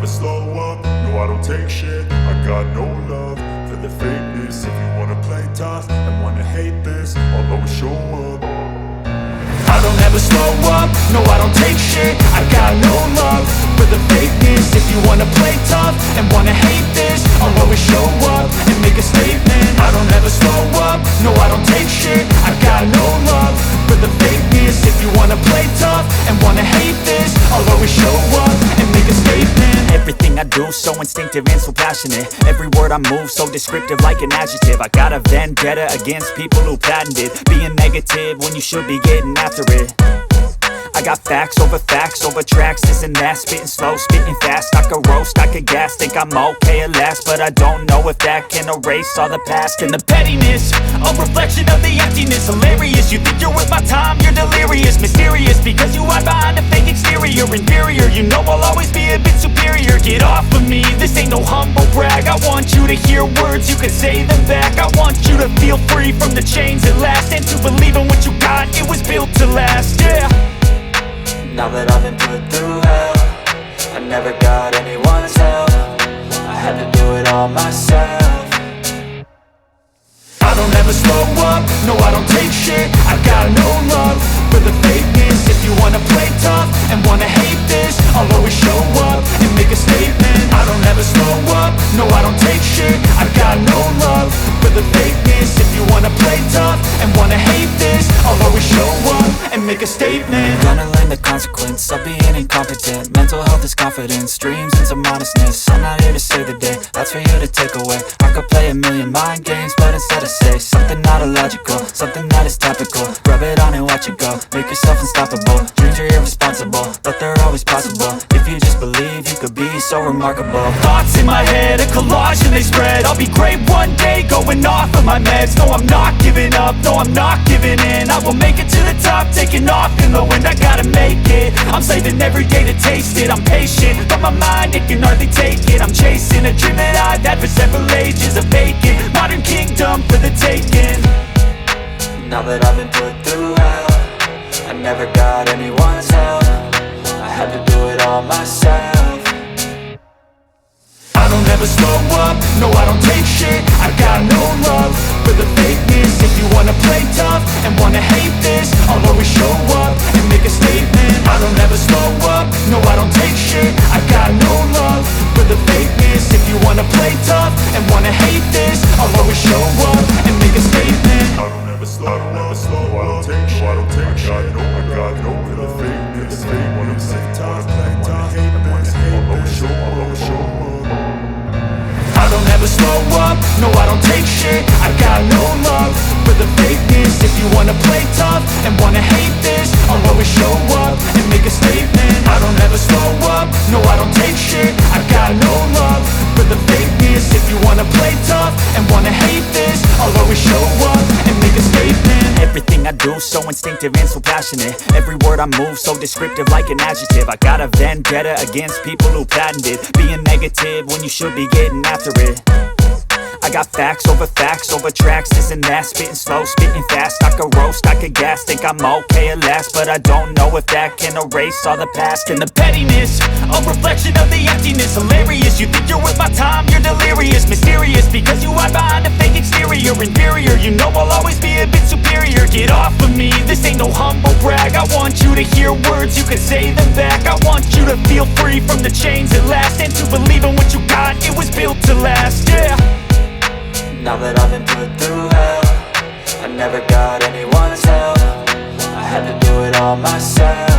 slow up, no I don't take shit. I got no love for the fakeness. If you wanna play tough and wanna hate this, I'll always show up. I don't ever slow up, no I don't take shit. I got no love for the fakeness. If you wanna play tough and wanna hate this, I'll always show up and make a statement. I don't ever slow up, no I don't take shit. I got no love for the fakeness. If you wanna play tough and wanna hate this, I'll always show up and make a statement. Everything I do so instinctive and so passionate. Every word I move so descriptive like an adjective. I got a vendetta against people who patented being negative when you should be getting after it. I got facts over tracks, this and that. Spitting slow, spitting fast, I could roast, I could gas. Think I'm okay at last, but I don't know if that can erase all the past. And the pettiness, a reflection of the emptiness. Hilarious, you think you're worth my time, you're delirious. Mysterious, because you hide behind a fake exterior. Inferior, you know I'll always be a bit superior. Get off of me, this ain't no humble brag. I want you to hear words, you can say them back. I want you to feel free from the chains at last, and to believe in what you got, it was built to last, yeah. Now that I've been put through hell, I never got anyone's help. I had to do it all myself. I don't ever slow up, no I don't take shit. I got no love for the fakeness. If you wanna play tough and wanna hate this, I'll always show up and make a statement. I don't ever slow up, no I don't take shit. I got no love for the fakeness. If you wanna play tough and wanna hate this, I'll always show up and make a statement. Gonna learn the consequence of being incompetent. Mental health is confidence, dreams and some honestness. I'm not here to save the day, that's for you to take away. I could play a million mind games, but instead I say something not illogical, something that is topical. Rub it on and watch it go, make yourself unstoppable. Dreams are irresponsible, but they're always possible. If you just believe, you could be so remarkable. Thoughts in my head, a collage and they spread. I'll be great one day, going off of my meds. No, I'm not giving up, no, I'm not giving in. I will make it to the top, taking off in the wind. I gotta make it, I'm saving every day to taste it. I'm patient, but my mind, it can hardly take it. I'm chasing a dream that I've had for several ages. A vacant, modern kingdom for the taking. Now that I've been put through hell, I never got anyone's help. I had to do it all myself. I don't ever slow up, no I don't take shit. I got no love for the fakeness. If you wanna play tough and wanna hate this, I'll always show up and make a statement. I don't ever slow up, no I don't take shit. I got no love for the fakeness. If you wanna play tough and wanna hate this, I'll always show up and make a statement. I don't ever slow up, no I don't take shit. I got no for the fakeness. If you wanna play tough, wanna hate this, I'll always show up. I don't ever slow up, no I don't take shit. I got no love for the fakeness. If you wanna play tough and wanna hate this, I'll always show up and make a statement. I don't ever slow up, no I don't take shit. I got no love for the fakeness. If you wanna play tough and wanna hate this, I'll always show up and make a statement. Everything I do so instinctive and so passionate. Every word I move so descriptive like an adjective. I got a vendetta against people who patented being negative when you should be getting after it. I got facts over tracks, this and that. Spitting slow, spitting fast, I could roast, I could gas. Think I'm okay at last, but I don't know if that can erase all the past. And the pettiness, a reflection of the emptiness. Hilarious, you think you're worth my time, you're delirious. Mysterious, because you hide behind a fake exterior. Inferior, you know I'll always be a bit superior. Get off of me, this ain't no humble brag. I want you to hear words, you can say them back. I want you to feel free from the chains at last, and to believe in what you got, it was built to last, yeah. Now that I've been put through hell, I never got anyone's help. I had to do it all myself.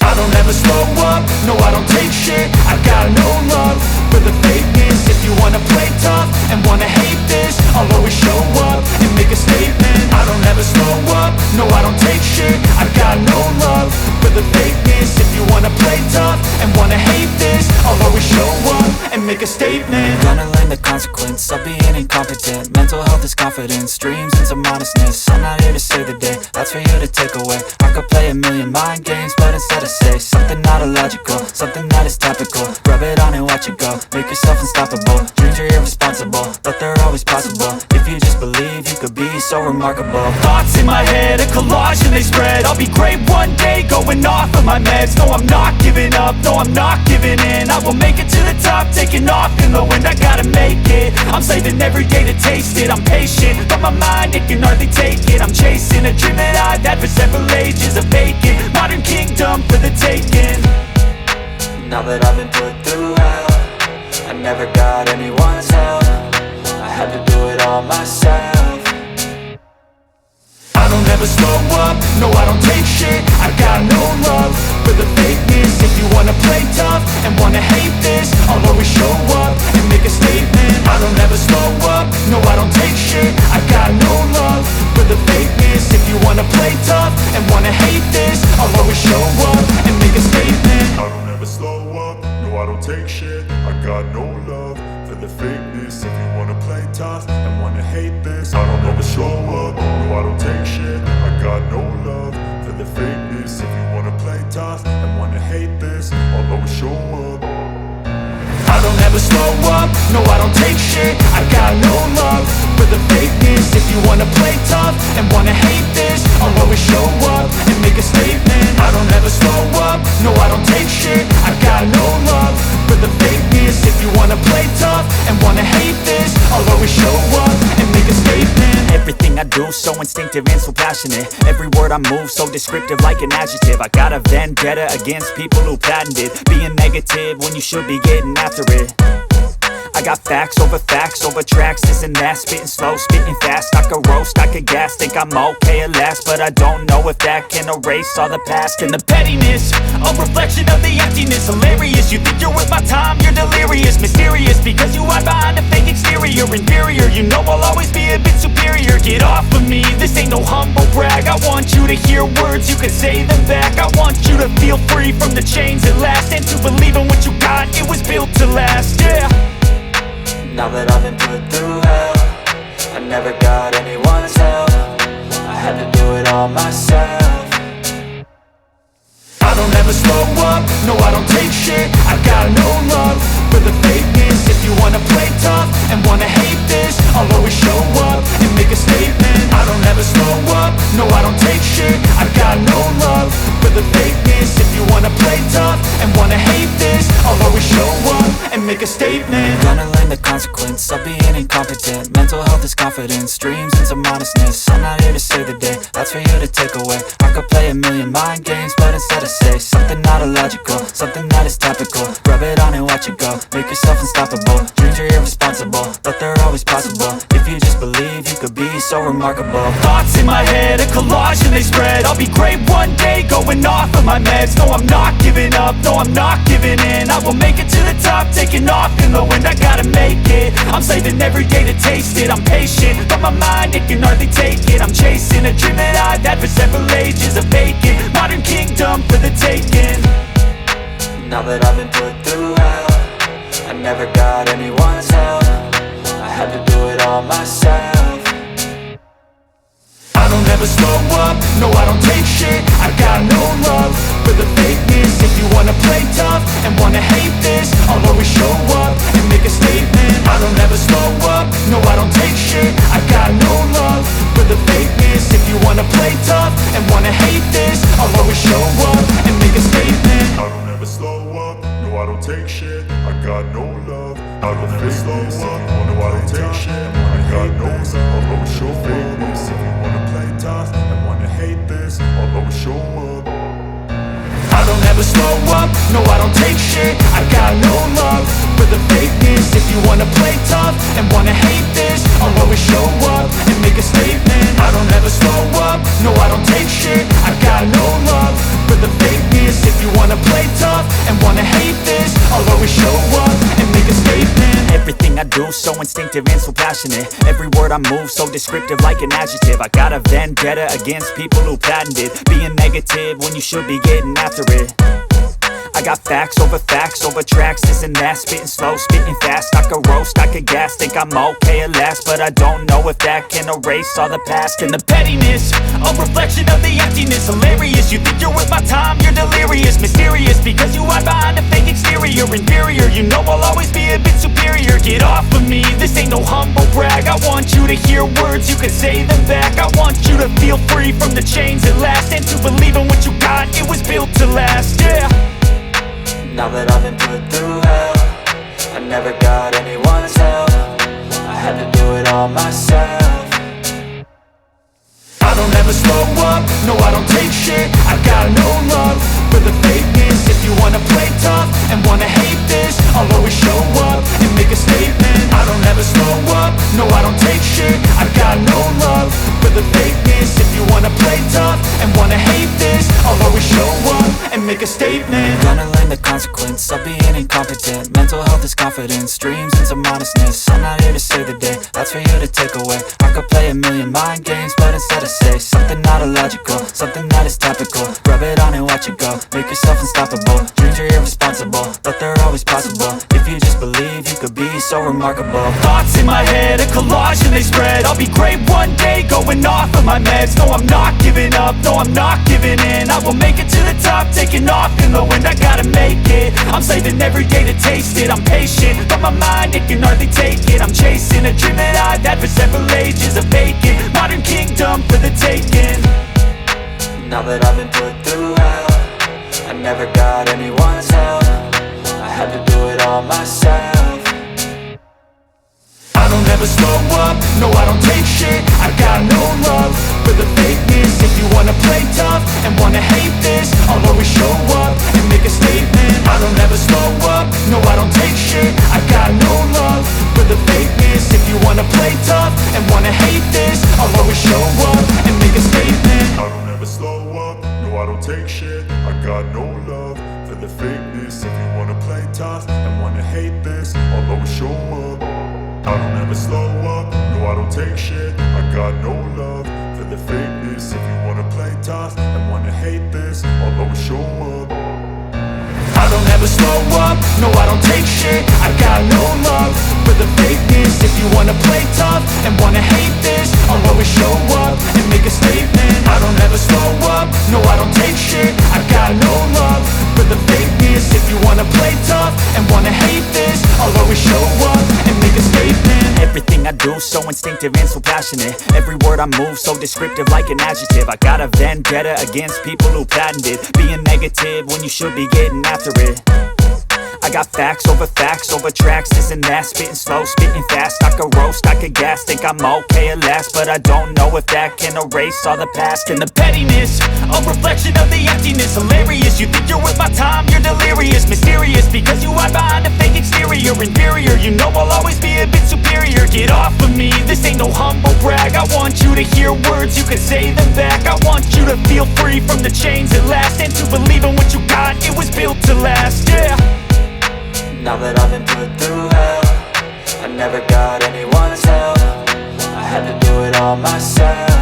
I don't ever slow up, no I don't take shit. I got no love for the fakeness. If you wanna play tough and wanna hate this, I'll always show up and make a statement. I don't ever slow up, no I don't take shit. I got no love for the fakeness. If you wanna play tough and wanna hate this, I'll always show up and make a statement. Gonna learn the consequence of being incompetent. Mental health is confidence, dreams and some honestness. I'm not here to save the day, that's for you to take away. I could play a million mind games, but instead I say something not illogical, something that is topical. Rub it on and watch it go, make yourself unstoppable. Dreams are irresponsible, but they're always possible. If you just believe, you could be so remarkable. Thoughts in my head, a collage and they spread. I'll be great one day, going off of my meds. No, I'm not giving up, no, I'm not giving in. I will make it to the top, taking off in the wind. I gotta make it, I'm saving every day to taste it. I'm patient, but my mind, it can hardly take it. I'm chasing a dream that I've had for several ages. A vacant, modern kingdom for the taking. Now that I've been put through hell, I never got anyone's help. I had to do it all myself. I don't ever slow up, no I don't take shit. I got no love for the fakeness. If you wanna play tough and wanna hate this, I'll always show up and make a statement. I don't ever slow up, no I don't take shit. I got no love for the fakeness. If you wanna play tough and wanna hate this, I'll always show up and make a statement. I don't ever slow up, no I don't take shit. I got no love for the fakeness. If you wanna play tough and wanna hate this, I don't ever slow up, no I don't take shit. I got no love for the fakeness. If you wanna play tough and wanna hate this, I'll always show up. I don't ever slow up, no I don't take shit. I got no love for the fakeness. If you wanna play tough and wanna hate this, I'll always show up and make a statement. I don't ever slow up, no I don't take shit. I got no love for the fakeness. If you wanna play tough and wanna hate this, I'll always show up and make a statement. Everything I do so instinctive and so passionate. Every word I move so descriptive like an adjective. I got a vendetta against people who patented being negative when you should be getting after it. I got facts over tracks, this and that. Spitting slow, spitting fast, I could roast, I could gas. Think I'm okay at last, but I don't know if that can erase all the past. And the pettiness, a reflection of the emptiness. Hilarious, you think you're worth my time, you're delirious. Mysterious, because you hide behind a fake exterior. Inferior, you know I'll always be a bit superior. Get off of me, this ain't no humble brag. I want you to hear words, you can say them back. I want you to feel free from the chains at last, and to believe in what you got, it was built to last, yeah. Now that I've been put through hell, I never got anyone's help. I had to do it all myself. I don't ever slow up, no I don't take shit. I got no love for the fakeness. If you wanna play tough and wanna hate this, I'll always show up and make a statement. I don't ever slow up, no I don't take shit. I got no love for the fakeness. If you wanna play tough and wanna hate this, I'll always show up and make a statement. Gonna learn the consequence of being incompetent. Mental health is confidence, dreams into modestness. I'm not here to save the day, that's for you to take away. I could play a million mind games, but instead I say something not illogical, something that is topical. Rub it on and watch it go, make yourself unstoppable. Dreams are irresponsible, but they're always possible. If you just believe, you could be so remarkable. Thoughts in my head, a collage and they spread. I'll be great one day, going off of my meds. No, I'm not giving up, no, I'm not giving in. I will make it to the top, taking off in the wind. I gotta make it, I'm saving every day to taste it. I'm patient, but my mind, it can hardly take it. I'm chasing a dream that I've had for several ages. A vacant, modern kingdom for the taking. Now that I've been put through hell, I never got anyone's help. I had to do it all myself. I don't ever slow up, no I don't take shit. I got no love for the fakeness. If you wanna play tough and wanna hate this, I'll always show up and make a statement. I don't ever slow up, no I don't take shit. I got no love for the fakeness. If you wanna play tough and wanna hate this, I'll always show up and make a statement. I don't ever slow up, no I don't take shit. I got no love. I don't ever slow up, no I don't take shit. I got no love. I'll always show fakeness. If you wanna play tough and wanna hate this, I'll always show up. I don't ever slow up, no I don't take shit. I got no love for the fakeness. If you wanna play tough and wanna hate this, I'll always show up and make a statement. I don't ever slow up, no I don't take shit. I got no love for the fakeness. If you wanna play tough and wanna hate this, I'll always show up and make a statement. Everything I do so instinctive and so passionate. Every word I move so descriptive like an adjective. I got a vendetta against people who patented being negative when you should be getting after it. I got facts over tracks, this and that. Spitting slow, spitting fast, I could roast, I could gas. Think I'm okay at last, but I don't know if that can erase all the past. And the pettiness, a reflection of the emptiness. Hilarious, you think you're worth my time, you're delirious. Mysterious, because you hide behind a fake exterior. exterior, inferior. You know I'll always be a bit superior. Get off of me, this ain't no humble brag. I want you to hear words, you can say them back. I want you to feel free from the chains at last, and to believe in what you got, it was built to last, yeah. Now that I've been put through hell, I never got anyone's help. I had to do it all myself. I don't ever slow up, no I don't take shit. I got no love for the fakeness. If you wanna play tough and wanna hate this, I'll always show up and make a statement. I don't ever slow up, no I don't take shit. I got no love for the fakeness. If you wanna play tough and wanna hate this, I'll always show up and make a statement. Gonna learn the consequence of being incompetent. Mental health is confidence, dreams and some honestness. I'm not here to save the day, that's for you to take away. I could play a million mind games, but instead I say something not illogical, something that is topical. Rub it on and watch it go, make yourself unstoppable. Dreams are irresponsible, but they're always possible. If you just believe, you could be so remarkable. Thoughts in my head, a collage and they spread. I'll be great one day, going off of my meds. No, I'm not giving up, no, I'm not giving in. I will make it to the top, taking off in the wind. I gotta make it, I'm saving every day to taste it. I'm patient, but my mind, it can hardly take it. I'm chasing a dream that I've had for several ages. A vacant, modern kingdom for the taking. Now that I've been put through hell, I never got anyone's help. I had to do it all myself. I don't ever slow up, no I don't take shit. I got no love for the fakeness. If you wanna play tough and wanna hate this, I'll always show up and make a statement. I don't ever slow up, no I don't take shit. I got no love for the fakeness. If you wanna play tough and wanna hate this, I'll always show up and make a statement. I don't ever slow up, no I don't take shit. I got no love for the fakeness. If you wanna play tough and wanna hate this, I'll always show up. I don't ever slow up, no I don't take shit. I got no love for the fakeness. If you wanna play tough and wanna hate this, I'll always show up. I don't ever slow up, no I don't take shit. I got no love for the fakeness. If you wanna play tough and wanna hate this, I'll always show up and make a statement. I don't ever slow up, no I don't take shit. I got no love for the fakeness. If you wanna play tough and wanna hate this, I'll always show up and make a statement. Everything I do so instinctive and so passionate. Every word I move so descriptive like an adjective. I got a vendetta against people who patented being negative when you should be getting after it. I got facts over tracks, this and that. Spitting slow, spitting fast. I could roast, I could gas. Think I'm okay at last, but I don't know if that can erase all the past. And the pettiness, a reflection of the emptiness. Hilarious, you think you're worth my time, you're delirious. Mysterious, because you hide behind a fake exterior. Inferior, you know I'll always be a bit superior. Get off of me, this ain't no humble brag. I want you to hear words, you can say them back. I want you to feel free from the chains at last, and to believe in what you got, it was built to last, yeah. Now that I've been put through hell, I never got anyone's help. I had to do it all myself.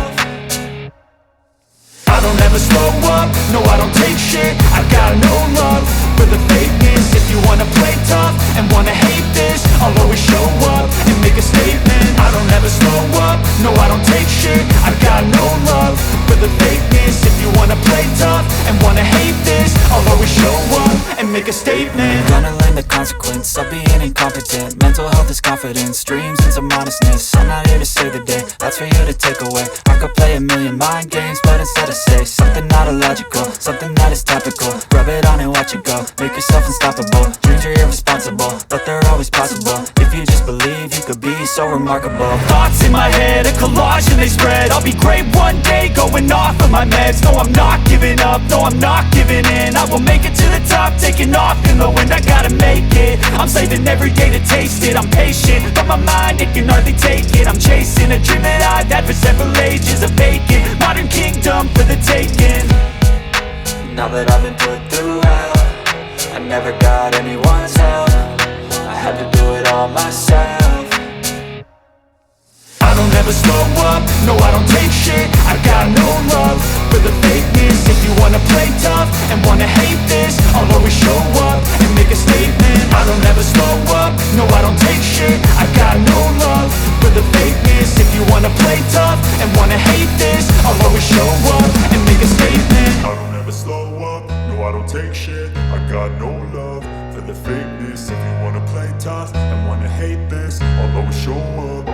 I don't ever slow up, no I don't take shit. I got no love for the fakeness. If you wanna play tough and wanna hate this, I'll always show up and make a statement. I don't ever slow up, no I don't take shit. I got no love for the fakeness. If you wanna play tough and wanna hate this, I'll always show up and make a statement. Gonna learn the consequence of being incompetent. Mental health is confidence, dreams and some honestness. I'm not here to save the day, that's for you to take away. I could play a million mind games, but instead I say something not illogical, something that is topical. Rub it on and watch it go, make yourself unstoppable. Dreams are irresponsible, but they're always possible. If you just believe, you could be so remarkable. Thoughts in my head, a collage and they spread. I'll be great one day, going off of my meds. No, I'm not giving up, no, I'm not giving in. I will make it to the top, taking off in the wind. I gotta make it, I'm saving every day to taste it. I'm patient, but my mind, it can hardly take it. I'm chasing a dream that I've had for several ages. A vacant, modern kingdom for the taking. Now that I've been put through hell, I never got anyone's help. I had to do it all myself. I don't ever slow up, no I don't take shit. I got no love for the fakeness. If you wanna play tough and wanna hate this, I'll always show up and make a statement. I don't ever slow up, no I don't take shit. I got no love for the fakeness. If you wanna play tough and wanna hate this, I'll always show up and make a statement. I don't ever slow up, no I don't take shit. I got no love for the fakeness. If you wanna play tough and wanna hate this, I'll always show up.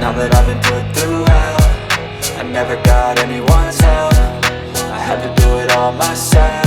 Now that I've been put through hell, I never got anyone's help. I had to do it all myself.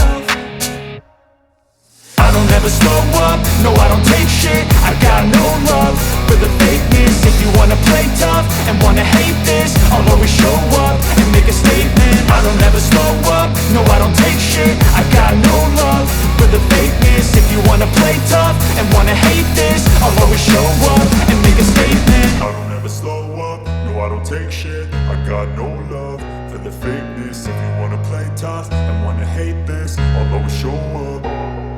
I don't ever slow up, no I don't take shit. I got no love for the fakeness. If you wanna play tough and wanna hate this, I'll always show up and make a statement. I don't ever slow up, no I don't take shit. I got no love for the fakeness. If you wanna play tough and wanna hate this, I'll always show up and make a statement. I don't ever slow up, no I don't take shit. I got no love for the fakeness. If you wanna play tough and wanna hate this, I'll always show up.